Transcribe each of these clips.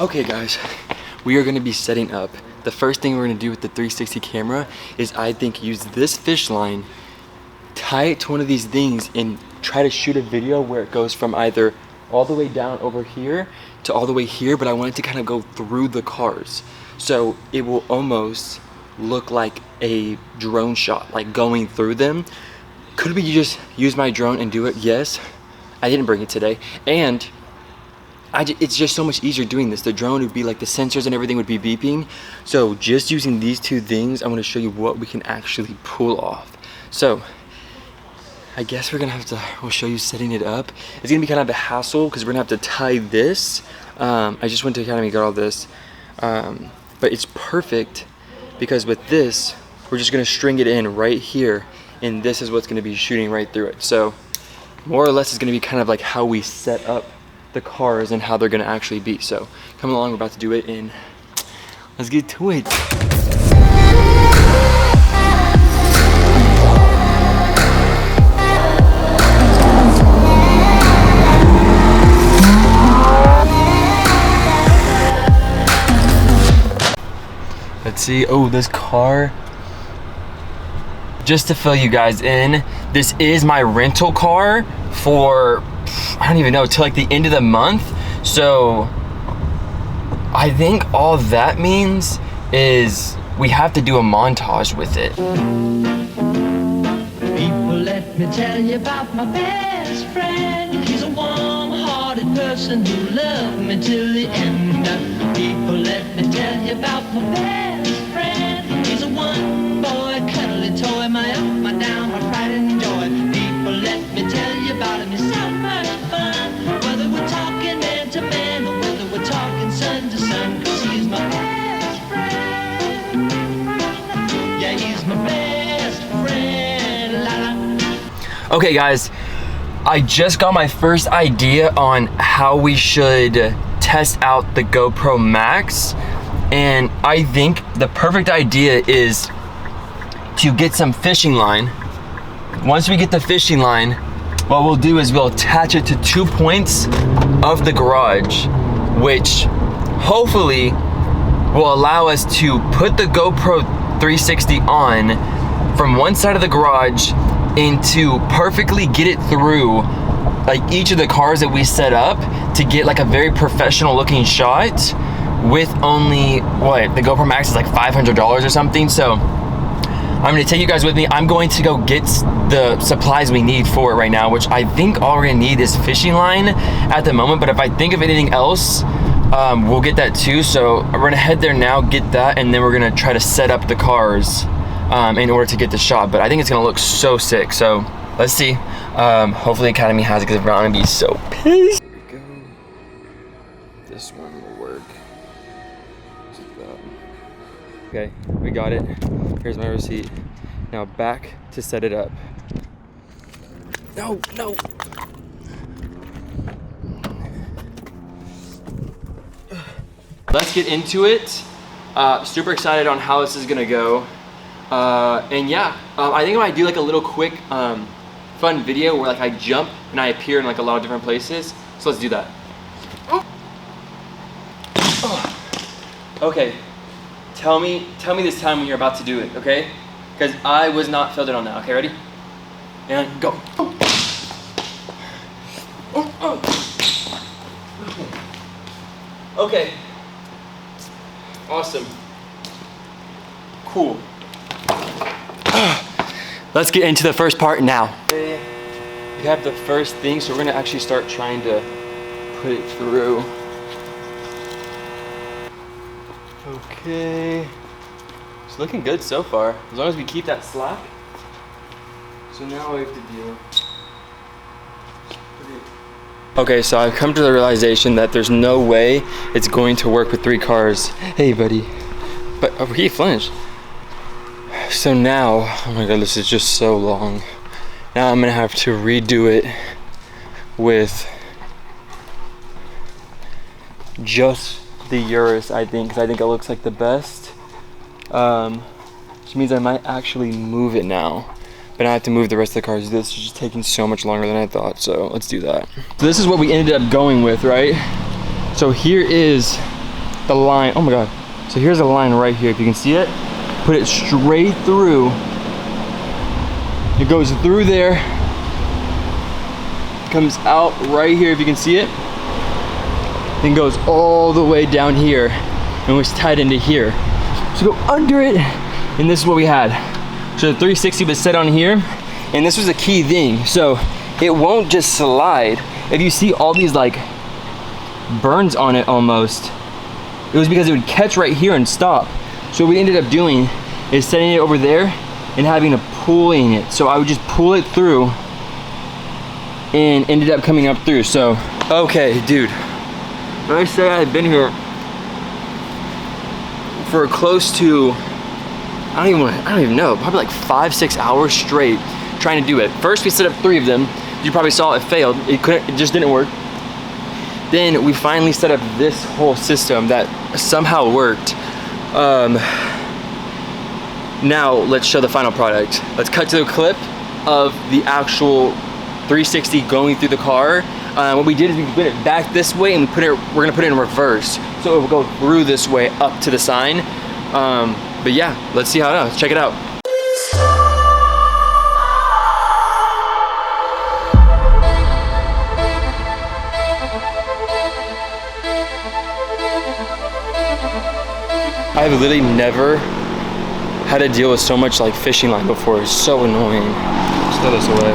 Okay guys, we are gonna be setting up. The first thing we're gonna do with the 360 camera is I think use this fish line, tie it to one of these things and try to shoot a video where it goes from either all the way down over here to all the way here, but I want it to kind of go through the cars. So it will almost look like a drone shot, like going through them. Could we just use my drone and do it? Yes. I didn't bring it today. And it's just so much easier doing this. The drone would be like the sensors and everything would be beeping. So just using these two things, I'm gonna show you what we can actually pull off. So I guess we're gonna have to, we'll show you setting it up. It's gonna be kind of a hassle because we're gonna have to tie this. I just went to Academy, got all this. But it's perfect because with this, we're just gonna string it in right here. And this is what's gonna be shooting right through it. So more or less it's gonna be kind of like how we set up the cars and how they're gonna actually be. So come along, we're about to do it and let's get to it. Let's see, oh, this car. Just to fill you guys in, this is my rental car for, I don't even know, till like the end of the month. So I think all that means is we have to do a montage with it. People, let me tell you about my best friend. He's a warm-hearted person who loved me till the end. People, let me tell you about my best friend. He's a one-boy cuddly toy, my up, my down, my pride and joy. People, let me tell you about him. He's so much fun. Whether we're talking man to man or whether we're talking son to son, 'cause he's my best friend. Yeah, he's my best friend. La la. Okay guys, I just got my first idea on how we should test out the GoPro Max, and I think the perfect idea is to get some fishing line. Once we get the fishing line, what we'll do is we'll attach it to 2 points of the garage, which hopefully will allow us to put the GoPro 360 on from one side of the garage and to perfectly get it through like each of the cars that we set up to get like a very professional looking shot with only, what, the GoPro Max is like $500 or something. So I'm gonna take you guys with me. I'm going to go get the supplies we need for it right now, which I think all we're gonna need is fishing line at the moment, but if I think of anything else, we'll get that too. So we're gonna head there now, get that, and then we're gonna try to set up the cars in order to get the shot. But I think it's gonna look so sick, so let's see. Hopefully Academy has it, because if not, I'm gonna be so pissed. Here we go. This one will work. Okay, we got it. Here's my receipt. Now back to set it up. No, no. Let's get into it. Super excited on how this is gonna go. And yeah, I think I might do like a little quick fun video where like I jump and I appear in like a lot of different places. So let's do that. Okay. Tell me this time when you're about to do it, okay? Because I was not filled in on that. Okay, ready? And go. Okay. Awesome. Cool. Let's get into the first part now. We have the first thing, so we're gonna actually start trying to put it through. Okay, it's looking good so far, as long as we keep that slack. So now we have to do. Okay, so I've come to the realization that there's no way it's going to work with 3 cars. Hey buddy, but he flinched. So now, oh my god, this is just so long. Now I'm gonna have to redo it with just the Urus, I think, because I think it looks like the best. Which means I might actually move it now. But I have to move the rest of the cars. This is just taking so much longer than I thought, so let's do that. So this is what we ended up going with, right? So here is the line, oh my God. So here's a line right here, if you can see it. Put it straight through. It goes through there, comes out right here, if you can see it. Then goes all the way down here and was tied into here. So go under it, and this is what we had. So the 360 was set on here, and this was a key thing. So it won't just slide. If you see all these like burns on it almost, it was because it would catch right here and stop. So what we ended up doing is setting it over there and having to pulling it. So I would just pull it through and ended up coming up through. So, okay, dude. When I say I've been here for close to, I don't even know, probably like 5-6 hours straight trying to do it. First we set up 3 of them. You probably saw it failed. It just didn't work. Then we finally set up this whole system that somehow worked. Now let's show the final product. Let's cut to the clip of the actual 360 going through the car. What we did is we put it back this way, and we're gonna put it in reverse. So it will go through this way up to the sign. But yeah, let's see how it goes. Check it out. I've literally never had to deal with so much like fishing line before. It's so annoying. Just throw this away.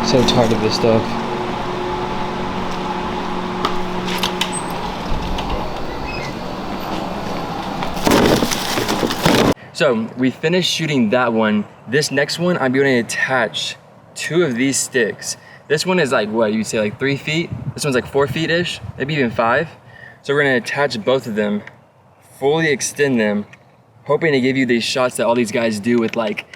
So tired of this stuff. So we finished shooting that one. This next one, I'm going to attach 2 of these sticks. This one is like, what, you'd say like 3 feet? This one's like 4 feet-ish, maybe even 5. So we're gonna attach both of them, fully extend them, hoping to give you these shots that all these guys do with like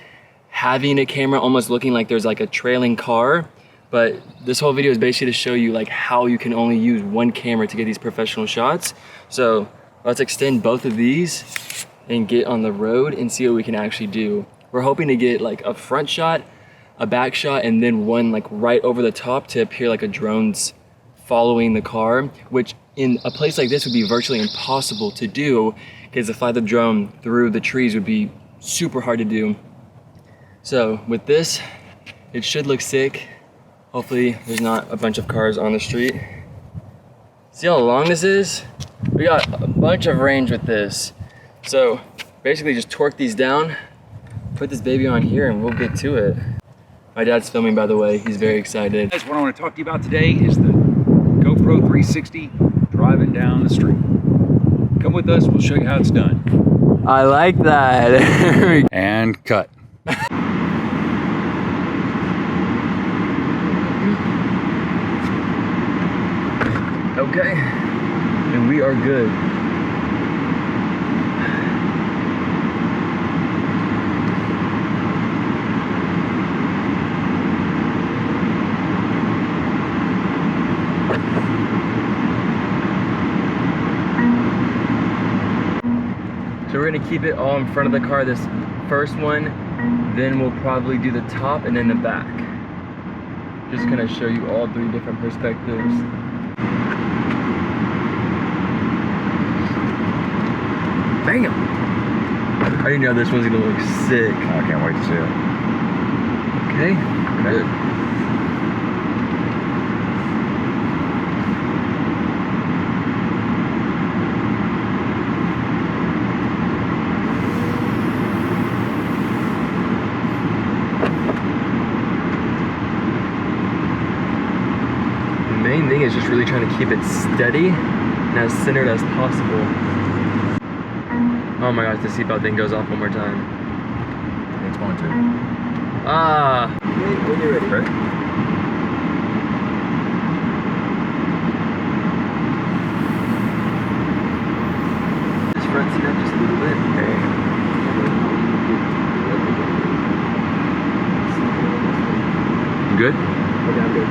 having a camera almost looking like there's like a trailing car. But this whole video is basically to show you like how you can only use one camera to get these professional shots. So let's extend both of these and get on the road and see what we can actually do. We're hoping to get like a front shot, a back shot, and then one like right over the top to appear like a drone's following the car, which in a place like this would be virtually impossible to do because to fly the drone through the trees would be super hard to do. So with this, it should look sick. Hopefully there's not a bunch of cars on the street. See how long this is? We got a bunch of range with this. So basically just torque these down, put this baby on here, and we'll get to it. My dad's filming, by the way. He's very excited. What I want to talk to you about today is the GoPro 360 driving down the street. Come with us, we'll show you how it's done. I like that. And cut. Okay, and we are good. So we're gonna keep it all in front of the car, this first one, then we'll probably do the top and then the back. Just gonna show you all 3 different perspectives. Bam! I already know this one's gonna look sick. I can't wait to see it. Okay, good. The main thing is just really trying to keep it steady and as centered as possible. Oh my gosh, the seatbelt thing goes off one more time. It's going to. Ah! When you're ready. Ready? Just front seat up just a little bit. Okay. You good? Okay, I'm good.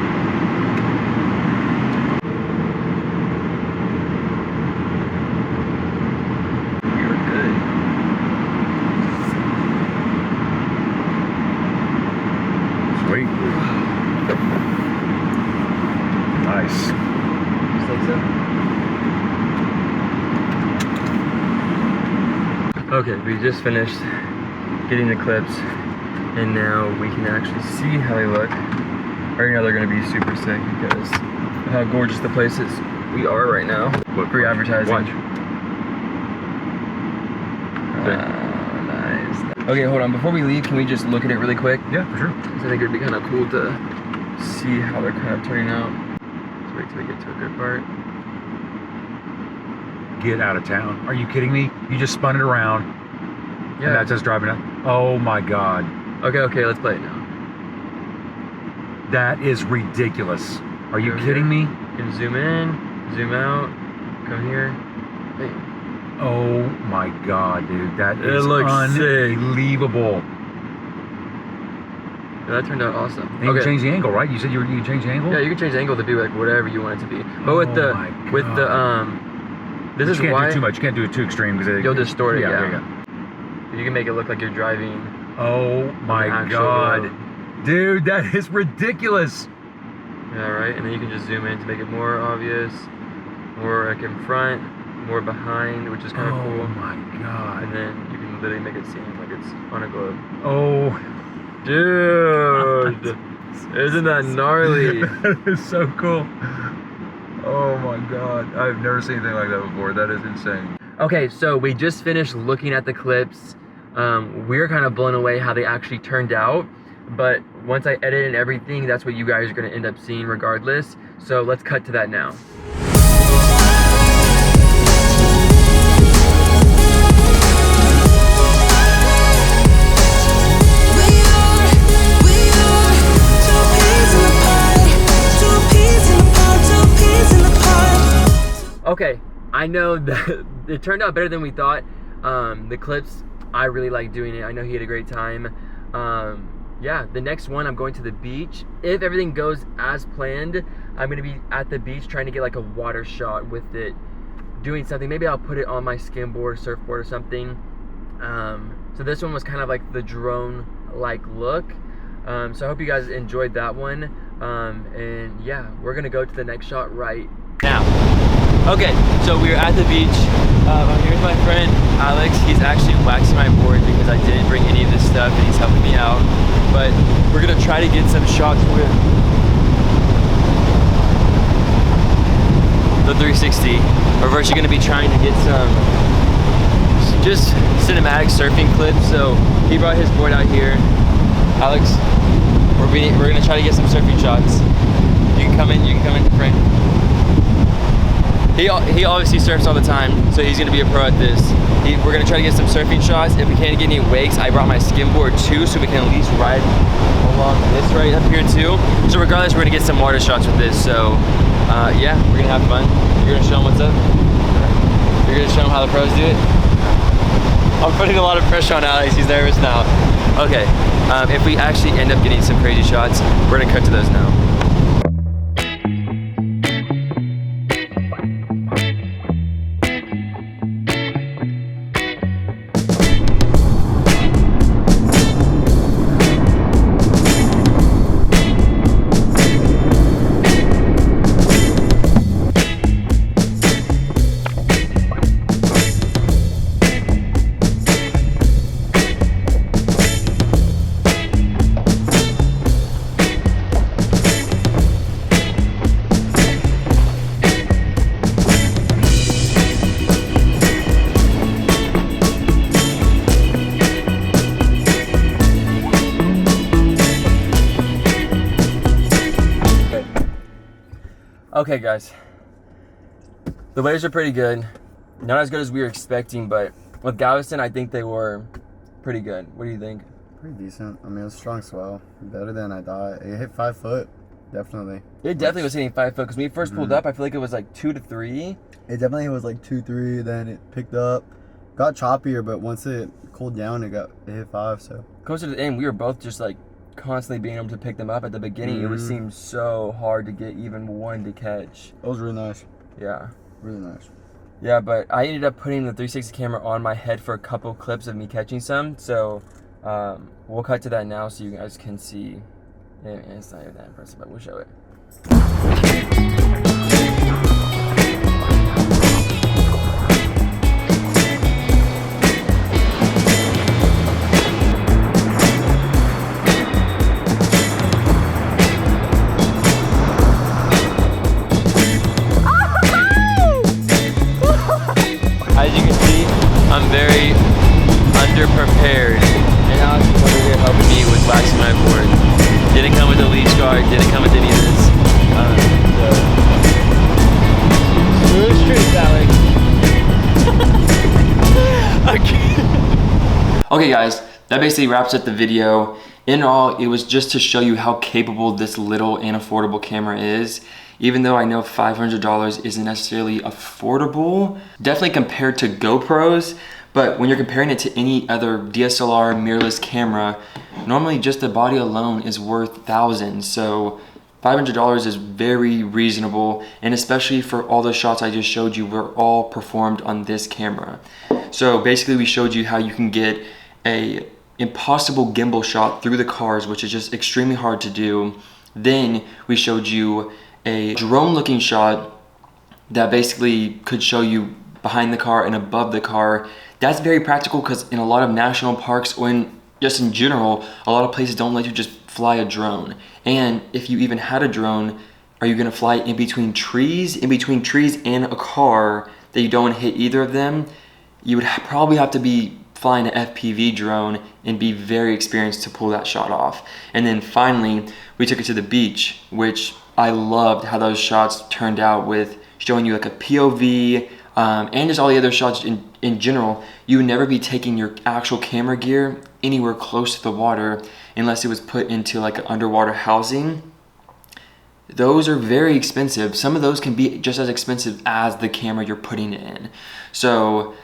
Okay, we just finished getting the clips, and now we can actually see how they look. I already know they're gonna be super sick because of how gorgeous the place is. We are right now. What, free advertising. Watch. Nice. Okay, hold on. Before we leave, can we just look at it really quick? Yeah, for sure. Because I think it'd be kind of cool to see how they're kind of turning out. Let's wait till we get to a good part. Get out of town. Are you kidding me? You just spun it around. Yeah. And that's us driving up. Oh my God. Okay, let's play it now. That is ridiculous. Are you Over kidding here. me? You can zoom in, zoom out, come here. Hey. Oh my God, dude. That It is looks sick. unbelievable. Yeah, that turned out awesome. And you can change the angle, right? You said you changed the angle? Yeah, you can change the angle to be like whatever you want it to be. But Oh with the my this you is can't why do too much. You can't do it too extreme because you'll distort it. Yeah. yeah. You can make it look like you're driving. Oh my actual God. road. Dude, that is ridiculous. Yeah, right. And then you can just zoom in to make it more obvious, more like in front, more behind, which is kind of cool. Oh my God. And then you can literally make it seem like it's on a globe. Oh. Dude, isn't that gnarly? That is so cool. Oh my God. I've never seen anything like that before. That is insane. Okay, so we just finished looking at the clips. We're kind of blown away how they actually turned out. But once I edit and everything, that's what you guys are going to end up seeing regardless. So let's cut to that now. Okay, I know that it turned out better than we thought. The clips, I really like doing it. I know he had a great time. Yeah, the next one, I'm going to the beach. If everything goes as planned, I'm gonna be at the beach trying to get like a water shot with it, doing something. Maybe I'll put it on my skimboard, surfboard or something. So this one was kind of like the drone-like look. So I hope you guys enjoyed that one. And yeah, we're gonna go to the next shot right now. Okay, so we're at the beach. I'm here with my friend Alex. He's actually waxing my board because I didn't bring any of this stuff and he's helping me out. But we're gonna try to get some shots with the 360. We're actually gonna be trying to get some just cinematic surfing clips. So he brought his board out here. Alex, we're gonna try to get some surfing shots. You can come in to frame. He obviously surfs all the time, so he's gonna be a pro at this. We're gonna try to get some surfing shots. If we can't get any wakes, I brought my skimboard too, so we can at least ride along this right up here too. So regardless, we're gonna get some water shots with this. So yeah, we're gonna have fun. You're gonna show them what's up? You're gonna show them how the pros do it? I'm putting a lot of pressure on Alex, he's nervous now. Okay, if we actually end up getting some crazy shots, we're gonna cut to those now. Okay guys, the waves are pretty good. Not as good as we were expecting, but with Galveston, I think they were pretty good. What do you think? Pretty decent. I mean, it was a strong swell. Better than I thought. It hit 5 foot, definitely. It definitely was hitting 5 foot, because when we first pulled up, I feel like it was like 2 to 3. It definitely was like 2, 3, then it picked up. Got choppier, but once it cooled down, it hit 5, so. Closer to the end, we were both just like constantly being able to pick them up. At the beginning, it would seem so hard to get even one to catch. It was really nice. Yeah. Really nice. Yeah, but I ended up putting the 360 camera on my head for a couple clips of me catching some. So we'll cut to that now so you guys can see. And it's not even that impressive, but we'll show it. Okay guys, that basically wraps up the video. In all, it was just to show you how capable this little and affordable camera is. Even though I know $500 isn't necessarily affordable, definitely compared to GoPros, but when you're comparing it to any other DSLR mirrorless camera, normally just the body alone is worth thousands. So $500 is very reasonable, and especially for all the shots I just showed you were all performed on this camera. So basically we showed you how you can get a impossible gimbal shot through the cars, which is just extremely hard to do. Then we showed you a drone looking shot that basically could show you behind the car and above the car. That's very practical because in a lot of national parks, or just in general, a lot of places don't let you just fly a drone. And if you even had a drone, are you gonna fly in between trees? In between trees and a car that you don't want to hit either of them, you would probably have to be flying an FPV drone and be very experienced to pull that shot off. And then finally, we took it to the beach, which I loved how those shots turned out with showing you like a POV, and just all the other shots in general. You would never be taking your actual camera gear anywhere close to the water unless it was put into like an underwater housing. Those are very expensive. Some of those can be just as expensive as the camera you're putting it in. So,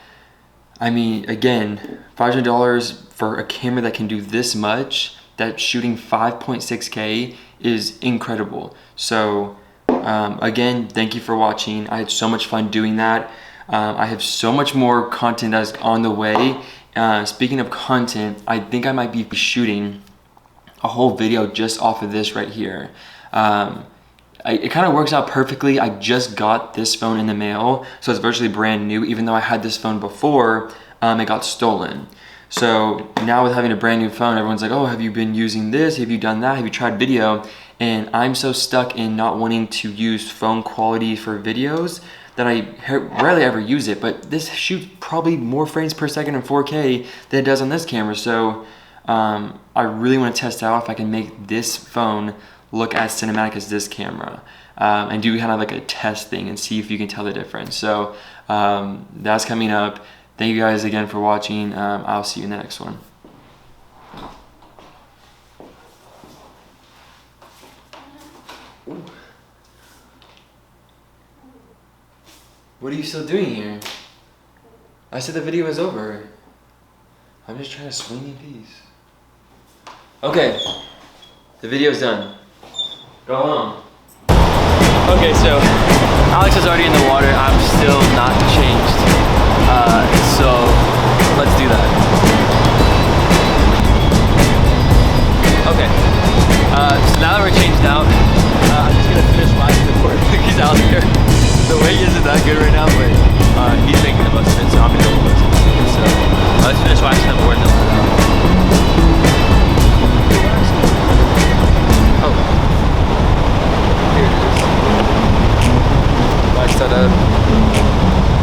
I mean, again, $500 for a camera that can do this much, that's shooting 5.6K, is incredible. So, again, thank you for watching. I had so much fun doing that. I have so much more content that's on the way. Speaking of content, I think I might be shooting a whole video just off of this right here. It kind of works out perfectly. I just got this phone in the mail, so it's virtually brand new, even though I had this phone before, it got stolen. So now with having a brand new phone, everyone's like, oh, have you been using this? Have you done that? Have you tried video? And I'm so stuck in not wanting to use phone quality for videos that I rarely ever use it, but this shoots probably more frames per second in 4K than it does on this camera. So I really want to test out if I can make this phone look as cinematic as this camera, and do kind of like a test thing and see if you can tell the difference. So that's coming up. Thank you guys again for watching. I'll see you in the next one. Ooh. What are you still doing here? I said the video is over. I'm just trying to swing in peace. Okay, the video's done. Go home. Okay, so Alex is already in the water. I'm still not changed. So let's do that. Okay. So now that we're changed out, I'm just gonna finish watching the board because out here the way isn't that good right now, but he's making the most of it, so I'm gonna go with it. So let's finish watching the board and then we'll head out. Oh. Here it is. Nice setup.